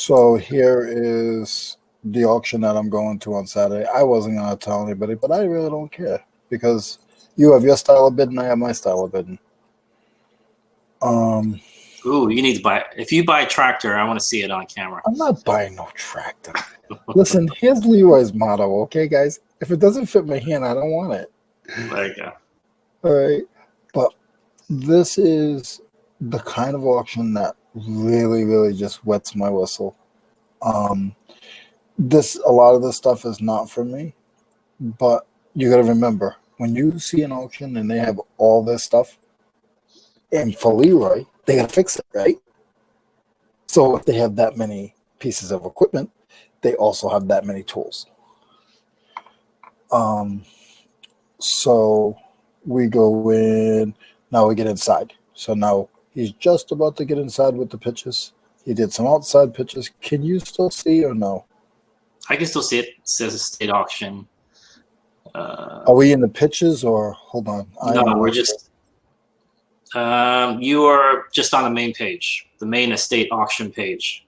So here is the auction that I'm going to on Saturday. I wasn't going to tell anybody, but I really don't care because you have your style of bidding, I have my style of bidding. Ooh, you need to buy. If you buy a tractor, I want to see it on camera. I'm not buying no tractor. Listen, here's Leroy's motto, okay, guys? If it doesn't fit my hand, I don't want it. There you go. All right, but this is the kind of auction that really, really just wets my whistle. A lot of this stuff is not for me, but you got to remember when you see an auction and they have all this stuff, and for Leroy, they got to fix it, right? So if they have that many pieces of equipment, they also have that many tools. So we go in, now we get inside. So now he's just about to get inside with the pitches. He did some outside pitches. Can you still see or no? I can still see it. It says a state auction. Are we in the pitches or hold on? No, we're just. You are just on the main page, the main estate auction page.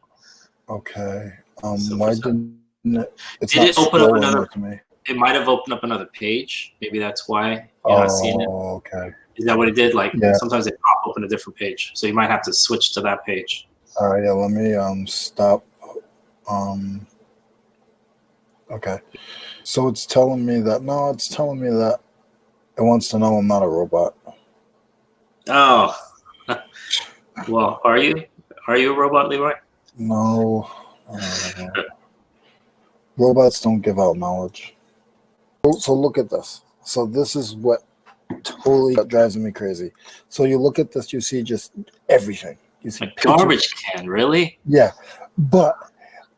Okay. So why didn't it? Did it open up another? It might have opened up another page. Maybe that's why you're not seeing it. Oh, okay. Is that what it did? Like yeah. Sometimes they pop open a different page, so you might have to switch to that page. All right. Yeah. Let me stop. Okay. So it's telling me that it's telling me that it wants to know I'm not a robot. Oh. Well, are you? Are you a robot, Leroy? No. Robots don't give out knowledge. So look at this. So this is what totally drives me crazy. So you look at this, you see just everything. You see a garbage can, really? Yeah. But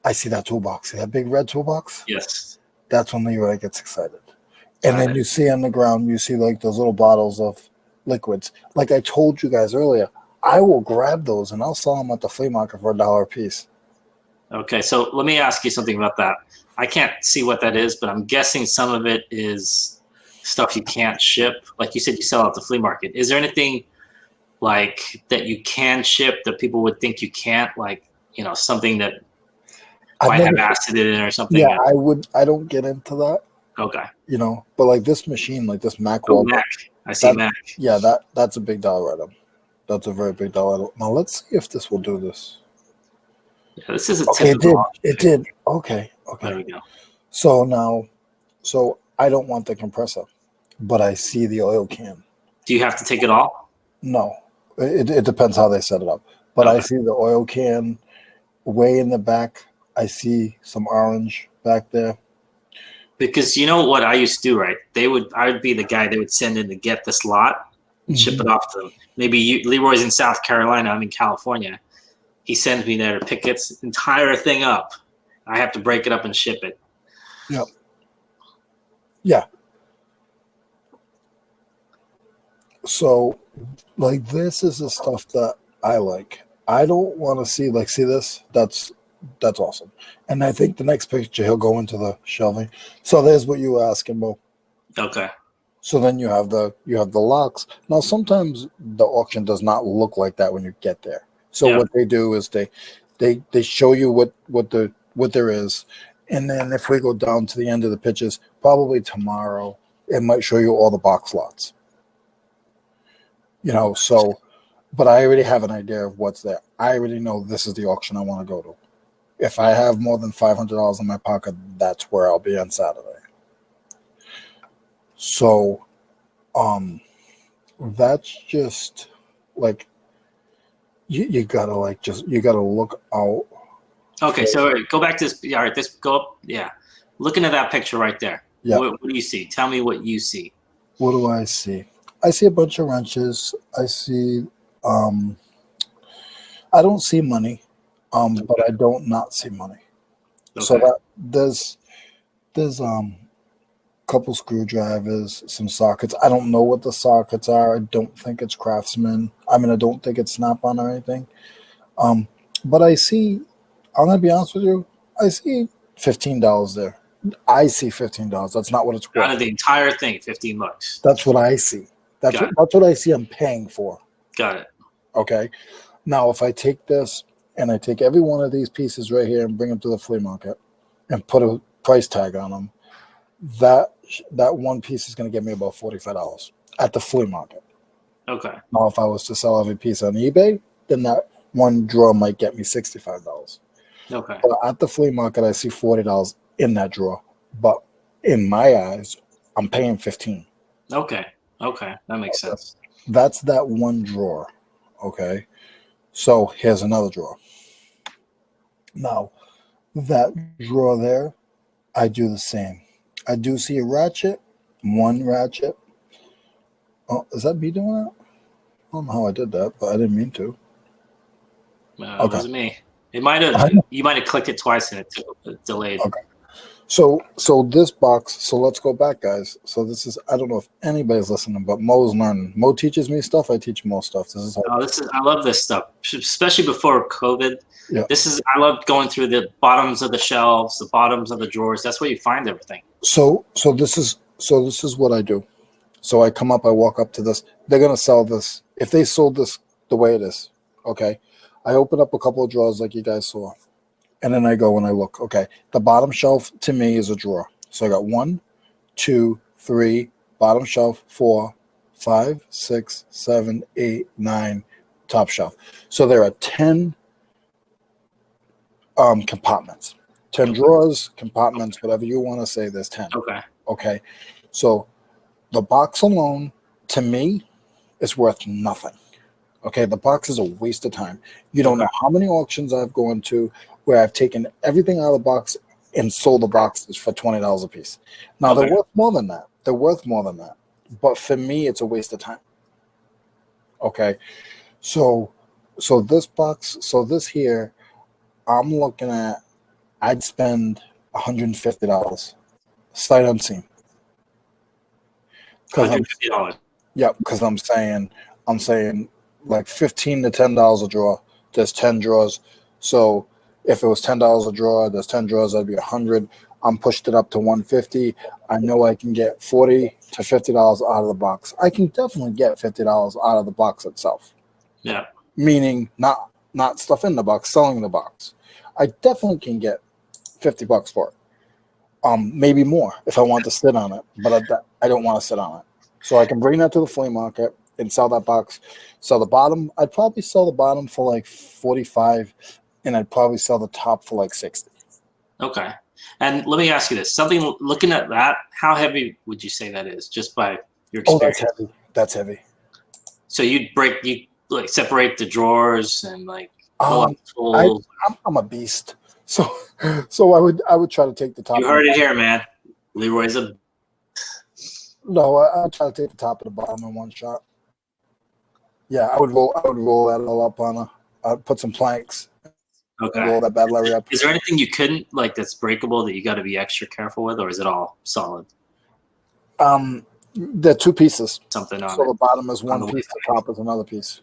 I see that toolbox. See that big red toolbox? Yes. That's when Leroy gets excited. And then you see on the ground, you see like those little bottles of liquids. Like I told you guys earlier, I will grab those and I'll sell them at the flea market for $1 a piece. Okay, so let me ask you something about that. I can't see what that is, but I'm guessing some of it is stuff you can't ship. Like you said, you sell at the flea market. Is there anything like that you can ship that people would think you can't? Like, something that might have acid in it or something? Yeah, I don't get into that. Okay. But like this machine, like this Mac wall. Mac. I see Mac. Yeah, that's a big dollar item. That's a very big dollar item. Now let's see if this will do this. Yeah, this is a typical. It did. Okay. There we go. So I don't want the compressor, but I see the oil can. Do you have to take it off? No. It depends how they set it up. But I see the oil can way in the back. I see some orange back there. Because you know what I used to do, right? I would be the guy they would send in to get this lot and ship it off to them. Maybe Leroy's in South Carolina, I'm in California. He sends me there to pick its entire thing up. I have to break it up and ship it. Yep. Yeah. So, like, this is the stuff that I like. I don't want to see this? That's awesome. And I think the next picture, he'll go into the shelving. So there's what you were asking, Mo. Okay. So then you have the locks. Now, sometimes the auction does not look like that when you get there. So what they do is they show you what there is. And then if we go down to the end of the pitches, probably tomorrow, it might show you all the box lots. But I already have an idea of what's there. I already know this is the auction I want to go to. If I have more than $500 in my pocket, that's where I'll be on Saturday. So, that's just like you gotta look out. Okay, so go back to this. All right, go up. Yeah, looking at that picture right there. Yeah. What do you see? Tell me what you see. What do I see? I see a bunch of wrenches. I see. I don't see money, but I don't not see money. Okay. So that there's couple screwdrivers, some sockets. I don't know what the sockets are. I don't think it's Craftsman. I mean, I don't think it's Snap-on or anything. But I see, I'm going to be honest with you, I see $15 there. I see $15. That's not what it's worth. Out of the entire thing, $15. That's what I see. That's what I see I'm paying for. Got it. Okay. Now, if I take this and I take every one of these pieces right here and bring them to the flea market and put a price tag on them, that one piece is going to get me about $45 at the flea market. Okay. Now, if I was to sell every piece on eBay, then that one drawer might get me $65. Okay. But at the flea market, I see $40 in that drawer. But in my eyes, I'm paying $15. Okay. Okay. That makes sense. That's that one drawer. Okay. So here's another drawer. Now, that drawer there, I do the same. I do see a ratchet, one ratchet. Oh, is that me doing that? I don't know how I did that, but I didn't mean to. It wasn't me. It might have. You might have clicked it twice and it delayed. Okay. So this box. So let's go back, guys. So this is. I don't know if anybody's listening, but Mo's learning. Mo teaches me stuff. I teach Mo stuff. This is. I love this stuff, especially before COVID. Yeah. I love going through the bottoms of the shelves, the bottoms of the drawers. That's where you find everything. So this is what I do. So I come up, I walk up to this. They're gonna sell this. If they sold this the way it is, okay. I open up a couple of drawers like you guys saw, and then I go and I look. Okay, the bottom shelf to me is a drawer. So I got 1, 2, 3, bottom shelf, 4, 5, 6, 7, 8, 9, top shelf. So there are 10 compartments, 10 drawers, compartments, whatever you want to say. There's 10. Okay. Okay, so the box alone, to me, is worth nothing. Okay, the box is a waste of time. You don't know how many auctions I've gone to where I've taken everything out of the box and sold the boxes for $20 a piece. Now, they're worth more than that. But for me, it's a waste of time. Okay, so this box, this here, I'm looking at, I'd spend $150, sight unseen. $150. Yeah, because I'm saying like $15 to $10 a drawer. There's 10 drawers. So if it was $10 a drawer, there's 10 drawers, that'd be $100. I'm pushed it up to $150. I know I can get $40 to $50 out of the box. I can definitely get $50 out of the box itself. Yeah. Meaning not stuff in the box, selling the box. I definitely can get $50 for it. Maybe more if I want to sit on it, but I don't want to sit on it. So I can bring that to the flea market and sell that box. Sell the bottom. I'd probably sell the bottom for like $45, and I'd probably sell the top for like $60. Okay. And let me ask you this: looking at that, how heavy would you say that is, just by your experience? Oh, that's heavy. That's heavy. So you separate the drawers and like. I'm a beast. So I would try to take the top. You heard it here, man. Leroy's a. No, I'd try to take the top of the bottom in one shot. Yeah, I would roll that all up on I'd put some planks. Okay. Roll that bad Larry up. Is there anything you couldn't that's breakable that you got to be extra careful with, or is it all solid? They're two pieces. Something on. So the bottom is one piece, the top is another piece.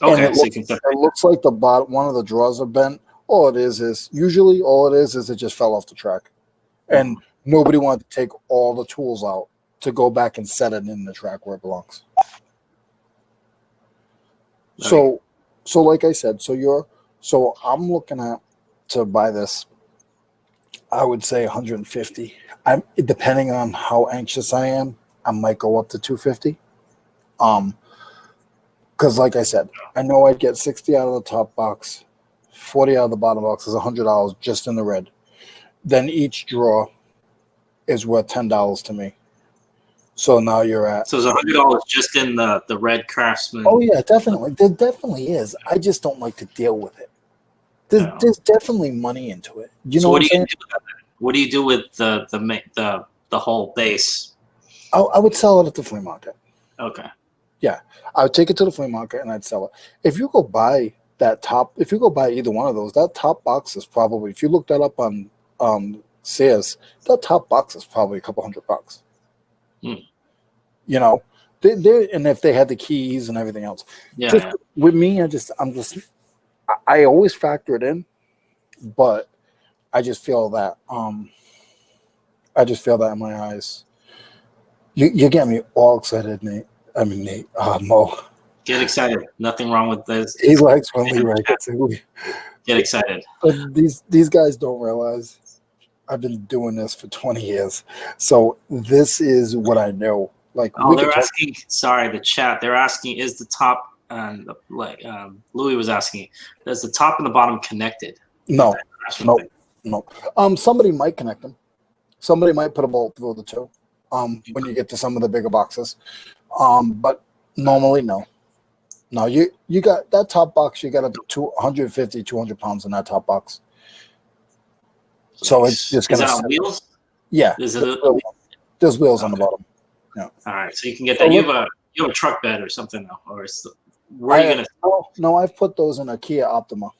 Okay, and it looks like the bottom one of the drawers are bent. All it is it just fell off the track, and nobody wanted to take all the tools out to go back and set it in the track where it belongs. So like I said, so I'm looking at to buy this. I would say 150. Depending on how anxious I am, I might go up to 250. Because like I said, I know I'd get 60 out of the top box, 40 out of the bottom box is $100 just in the red. Then each drawer is worth $10 to me. So now you're at. So it's $100 just in the red Craftsman. Oh yeah, definitely. There definitely is. I just don't like to deal with it. There's definitely money into it. You know what I'm saying? What do you do with the whole base? I would sell it at the flea market. Okay. Yeah, I would take it to the flea market and I'd sell it. If you go buy either one of those, that top box is probably, if you look that up on Sears, that top box is probably a couple $100. You know, and if they had the keys and everything else. Yeah. With me, I always factor it in, but I just feel that in my eyes. You get me all excited, Nate. Mo. Get excited. Nothing wrong with this. He likes when Leroy gets it. Get excited. But these guys don't realize I've been doing this for 20 years. So this is what I know. Like, oh, they're asking, sorry, the chat, they're asking, is the top, Louis was asking, is the top and the bottom connected? No. Somebody might connect them. Somebody might put a bolt through the two when you get to some of the bigger boxes. But normally, no. No, you got that top box, you got up to 150, 200 pounds in that top box. So it's just going to... Is that on wheels? Yeah. There's wheels on the bottom. Yeah. All right, so you can get that. You have a truck bed or something, though, or where are you going to... No, I've put those in a Kia Optima.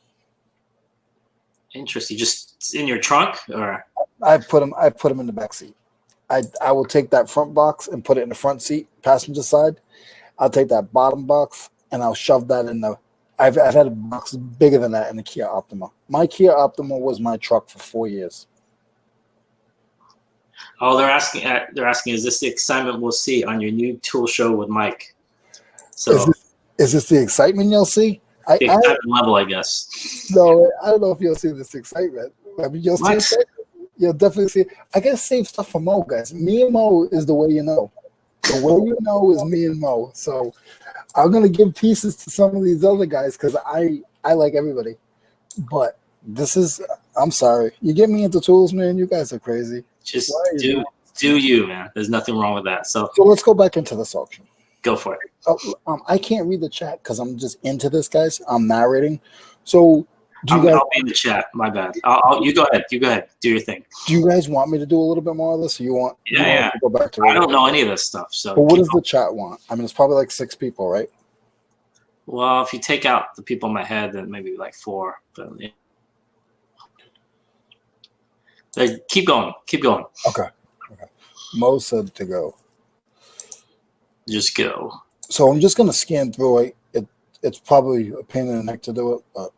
Interesting. Just in your trunk, or... I put them in the back seat. I will take that front box and put it in the front seat, passenger side. I'll take that bottom box and I'll shove that in the... I've had a box bigger than that in the Kia Optima. My Kia Optima was my truck for 4 years. Oh, they're asking, is this the excitement we'll see on your new tool show with Mike? So is this the excitement you'll see? The excitement level, I guess. No, I don't know if you'll see this excitement. I mean, you'll see excitement. You'll definitely see. I gotta save stuff for Mo, guys. Me and Mo is the way you know. The way you know is me and Mo. So I'm gonna give pieces to some of these other guys because I like everybody. But this is, I'm sorry. You get me into tools, man. You guys are crazy. Just do you, man. There's nothing wrong with that. So let's go back into this auction. Go for it. I can't read the chat because I'm just into this, guys. I'm narrating. So I'll be in the chat. My bad. You go ahead. You go ahead. Do your thing. Do you guys want me to do a little bit more of this? Or you want to go back to I don't know any of this stuff. So but what does the chat want? I mean, it's probably like 6 people, right? Well, if you take out the people in my head, then maybe like 4. But yeah. Keep going. Keep going. Okay. Mo said to go. Just go. So I'm just going to scan through it. It's probably a pain in the neck to do it, but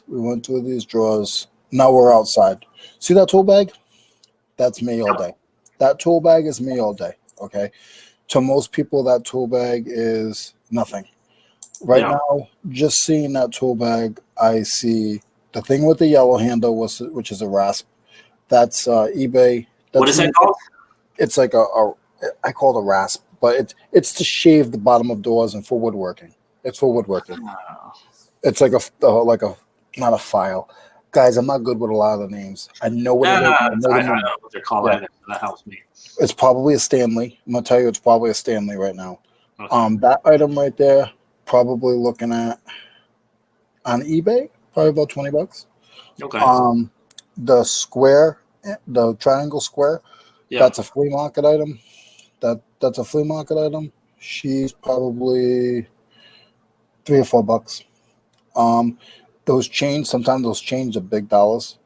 we went through these drawers. Now we're outside. See that tool bag? That's me all day. That tool bag is me all day. Okay. To most people, that tool bag is nothing. Right now, just seeing that tool bag, I see the thing with the yellow handle, which is a rasp. That's eBay. What is that called? It's like I call it a rasp, but it's to shave the bottom of doors and for woodworking. It's for woodworking. Oh. It's like a not a file. Guys, I'm not good with a lot of the names. I know what it is. I don't know what they're called. Yeah. That helps me. It's probably a Stanley. I'm gonna tell you, it's probably a Stanley right now. Okay. That item right there, probably looking at on eBay, probably about $20. Okay. The square, the triangle square, that's a flea market item. That's a flea market item. She's probably $3 or $4. Those chains, sometimes those chains are big dollars.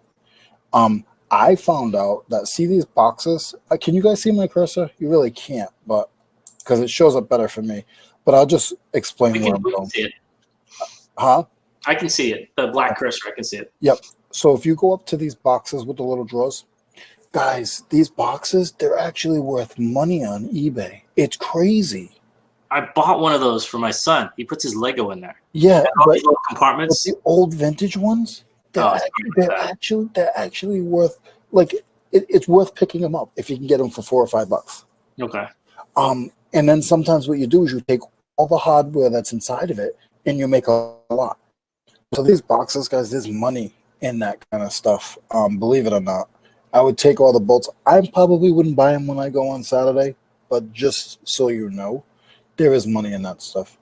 I found out that, see these boxes? Can you guys see my cursor? You really can't, but because it shows up better for me. But I'll just explain where I'm going. See it. Huh? I can see it. The black cursor, I can see it. Yep. So if you go up to these boxes with the little drawers, guys, these boxes, they're actually worth money on eBay. It's crazy. I bought one of those for my son. He puts his Lego in there. Yeah, all these little compartments. The old vintage ones, they're actually worth, like, it's worth picking them up if you can get them for $4 or $5. Okay. And then sometimes what you do is you take all the hardware that's inside of it and you make a lot. So these boxes, guys, there's money in that kind of stuff. Believe it or not, I would take all the bolts. I probably wouldn't buy them when I go on Saturday, but just so you know, there is money in that stuff.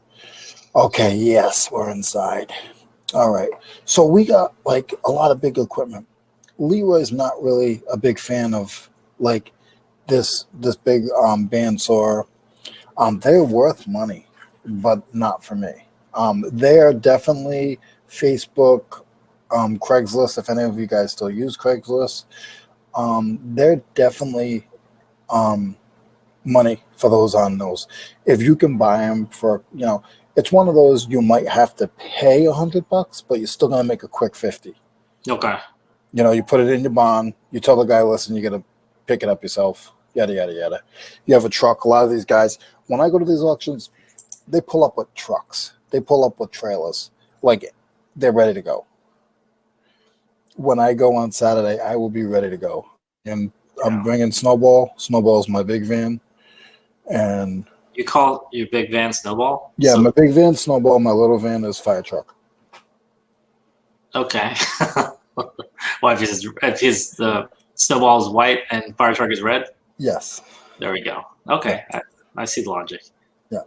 Okay, yes, we're inside. All right. So we got like a lot of big equipment. Leroy's not really a big fan of like this big bandsaw. They're worth money, but not for me. They're definitely Facebook, Craigslist, if any of you guys still use Craigslist. They're definitely money for those on those. If you can buy them for, it's one of those you might have to pay $100, but you're still gonna make a quick 50. Okay. You put it in your bond. You tell the guy, listen, you gotta pick it up yourself. Yada yada yada. You have a truck. A lot of these guys, when I go to these auctions, they pull up with trucks. They pull up with trailers. Like, they're ready to go. When I go on Saturday, I will be ready to go. And I'm bringing Snowball. Snowball's my big van. And you call your big van Snowball? Yeah, my big van Snowball. My little van is Fire Truck. Okay. Well, if the Snowball is white and Fire Truck is red? Yes. There we go. Okay. Yeah. I see the logic. Yeah.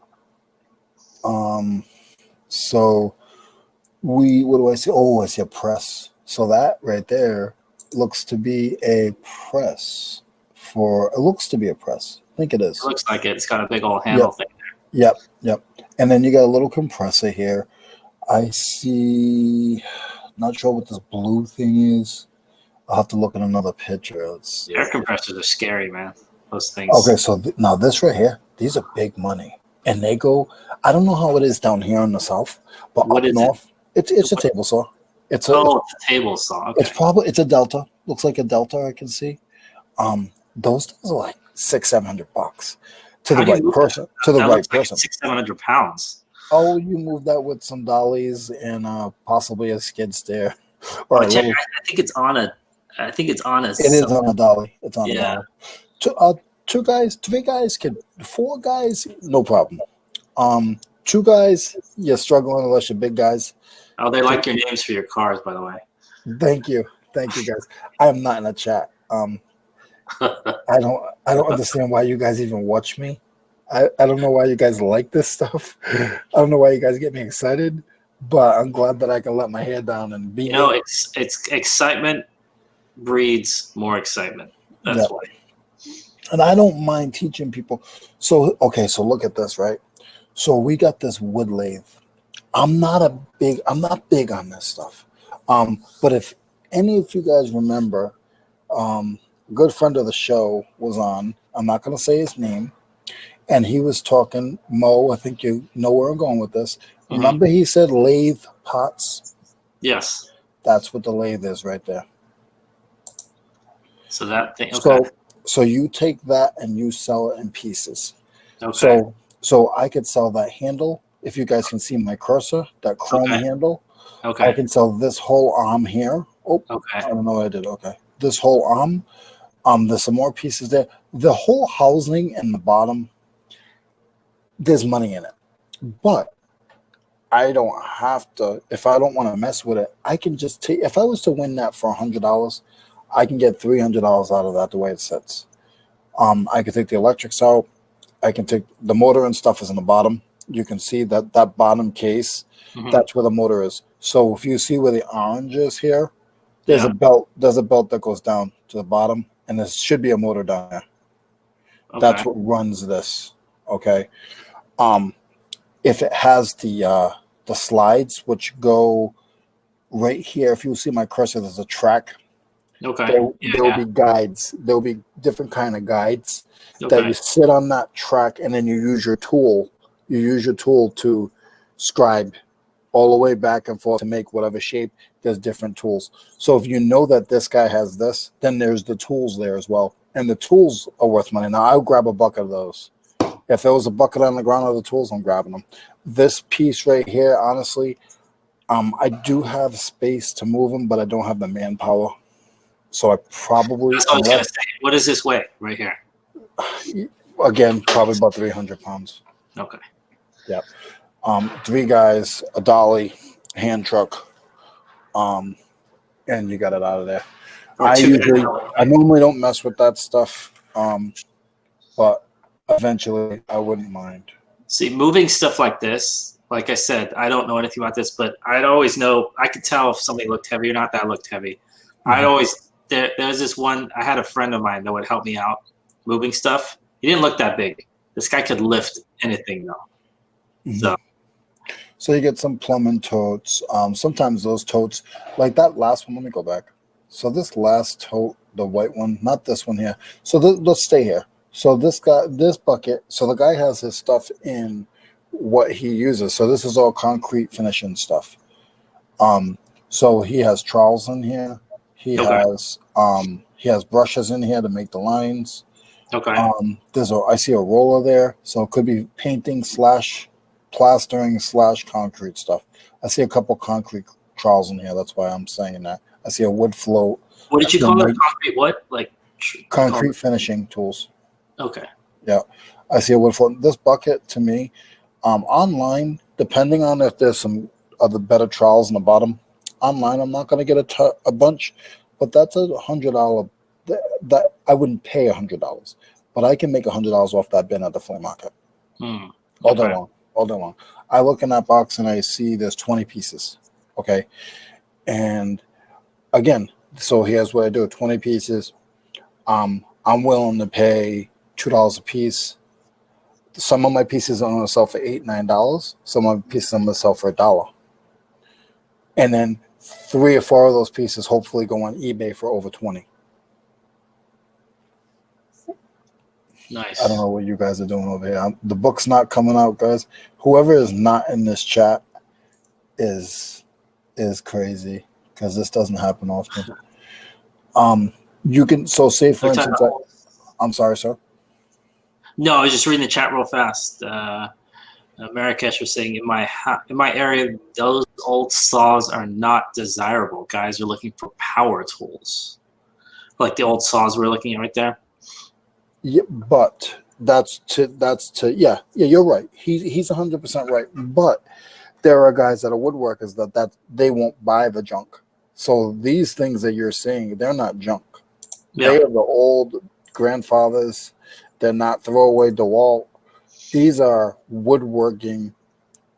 So what do I see? Oh, I see a press. So that right there looks to be a press it looks to be a press. I think it is. It looks like it. It's got a big old handle thing there. Yep. And then you got a little compressor here. I see, not sure what this blue thing is. I'll have to look at another picture. Air compressors are scary, man. Those things. Okay, so now this right here, these are big money. And they go, I don't know how it is down here in the south, but up north, it's a table saw. It's a table saw. Okay. It's a Delta. Looks like a Delta I can see. Those things are like $600-700 to the right person. To the right person. 600-700 pounds. Oh, you move that with some dollies and possibly a skid steer. Or I think it's on a. It is on a dolly. It's on a dolly. 2 guys, 3 guys, 4 guys, no problem. 2 guys, you're struggling unless you're big guys. Oh, they like your names for your cars, by the way. Thank you, guys. I am not in a chat. I don't understand why you guys even watch me. I don't know why you guys like this stuff. I don't know why you guys get me excited, but I'm glad that I can let my hair down and be. It's excitement breeds more excitement. That's why. And I don't mind teaching people. So look at this, right? So we got this wood lathe. I'm not big on this stuff. But if any of you guys remember, a good friend of the show was on. I'm not going to say his name. And he was talking, Mo, I think you know where I'm going with this. Mm-hmm. Remember he said lathe pots? Yes. That's what the lathe is right there. So that thing, okay. So you take that and you sell it in pieces. Okay. So I could sell that handle. If you guys can see my cursor, that chrome handle. Okay. I can sell this whole arm here. Oh, okay. I don't know what I did. Okay. This whole arm. There's some more pieces there. The whole housing in the bottom, there's money in it. But I don't have to, if I don't want to mess with it, I can just take, if I was to win that for $100, I can get $300 out of that the way it sits. I can take the electrics out. I can take the motor and stuff is in the bottom. You can see that bottom case, that's where the motor is. So if you see where the orange is here, there's a belt that goes down to the bottom, and there should be a motor down there. Okay. That's what runs this. Okay. If it has the slides which go right here, if you see my cursor, there's a track. Okay. There will be guides. There will be different kind of guides that you sit on that track, and then you use your tool. You use your tool to scribe all the way back and forth to make whatever shape. There's different tools. So if you know that this guy has this, then there's the tools there as well. And the tools are worth money. Now, I'll grab a bucket of those. If there was a bucket on the ground of the tools, I'm grabbing them. This piece right here, honestly, I do have space to move them, but I don't have the manpower. So I probably... That's what I was going to say. What does this weigh right here? Again, probably about 300 pounds. Okay. Yep. 3 guys, a dolly, hand truck, and you got it out of there. I normally don't mess with that stuff, but eventually I wouldn't mind. See, moving stuff like this, like I said, I don't know anything about this, but I'd always know, I could tell if something looked heavy or not. That looked heavy. There's this one, I had a friend of mine that would help me out moving stuff. He didn't look that big. This guy could lift anything though. Mm-hmm. So you get some plumbing totes. Sometimes those totes, like that last one, let me go back. So this last tote, the white one, not this one here. So let's stay here. So this bucket, so the guy has his stuff in what he uses. So this is all concrete finishing stuff. So he has trowels in here. He has brushes in here to make the lines. Okay. I see a roller there, so it could be painting slash plastering slash concrete stuff. I see a couple concrete trowels in here. That's why I'm saying that. I see a wood float. What I did you see call it? Concrete what? Like concrete finishing tools. Okay. Yeah, I see a wood float. This bucket to me, online, depending on if there's some other better trowels in the bottom. Online, I'm not going to get a bunch, but that's $100. That I wouldn't pay $100, but I can make $100 off that bin at the flea market all day long. All day long. I look in that box and I see there's 20 pieces. Okay, and again, so here's what I do: 20 pieces. I'm willing to pay $2 a piece. Some of my pieces I'm going to sell for $8, $9. Some of my pieces I'm going to sell for $1. And then 3 or 4 of those pieces hopefully go on eBay for over 20. Nice. I don't know what you guys are doing over here. The book's not coming out, guys. Whoever is not in this chat is crazy, because this doesn't happen often. You can say for instance, I'm sorry, sir. No, I was just reading the chat real fast. Marrakesh was saying, in my area, those old saws are not desirable. Guys are looking for power tools, like the old saws we're looking at right there. Yeah, but that's yeah, you're right. He's 100% right. But there are guys that are woodworkers that they won't buy the junk. So these things that you're seeing, they're not junk. Yeah. They are the old grandfathers. They're not throwaway DeWalt. These are woodworking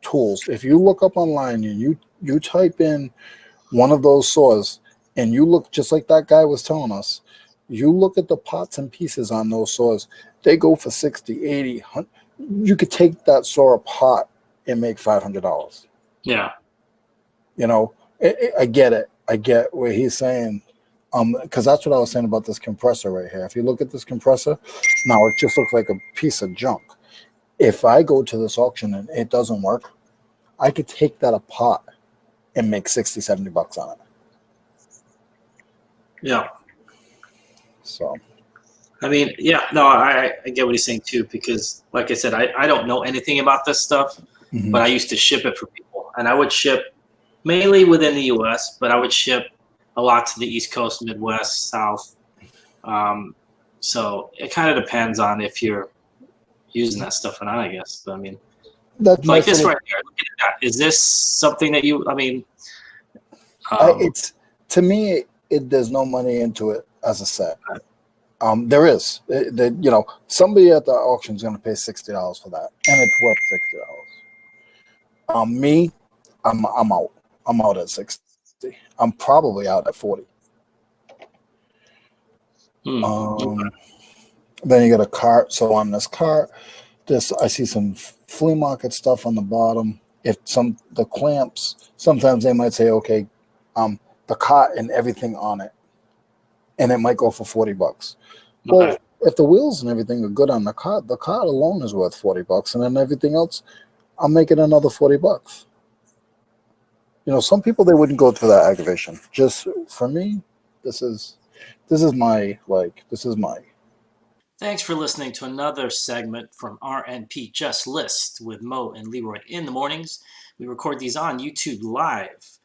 tools. If you look up online and you type in one of those saws and you look just like that guy was telling us, you look at the pots and pieces on those saws, they go for 60, 80, 100. You could take that saw apart and make $500. Yeah. You know, I get it. I get what he's saying. Because that's what I was saying about this compressor right here. If you look at this compressor, now it just looks like a piece of junk. If I go to this auction and it doesn't work, I could take that apart and make 60, $70 on it. Yeah. So, I mean, yeah, no, I get what he's saying too, because like I said, I don't know anything about this stuff, but I used to ship it for people, and I would ship mainly within the US, but I would ship a lot to the East Coast, Midwest, South. So it kind of depends on if you're using that stuff or not, I guess. But I mean, that's like this right here. Look at that. Is this something that you? I mean, it's to me, there's no money into it as a set. There is, somebody at the auction is going to pay $60 for that, and it's worth $60. Me, I'm out. I'm out at 60. I'm probably out at 40. Then you got a cart. So on this cart, I see some flea market stuff on the bottom. If the clamps, sometimes they might say, okay, the cart and everything on it, and it might go for $40. Okay. Well, if the wheels and everything are good on the cart alone is worth $40, and then everything else, I'm making another $40. Some people, they wouldn't go through that aggravation. Just for me, this is my. Thanks for listening to another segment from RNP Just List with Mo and Leroy in the mornings. We record these on YouTube Live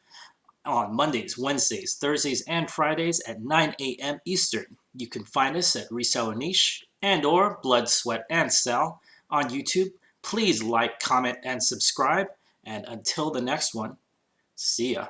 on Mondays, Wednesdays, Thursdays, and Fridays at 9 a.m. Eastern. You can find us at Reseller Niche and or Blood, Sweat, and Sell on YouTube. Please like, comment, and subscribe. And until the next one, see ya.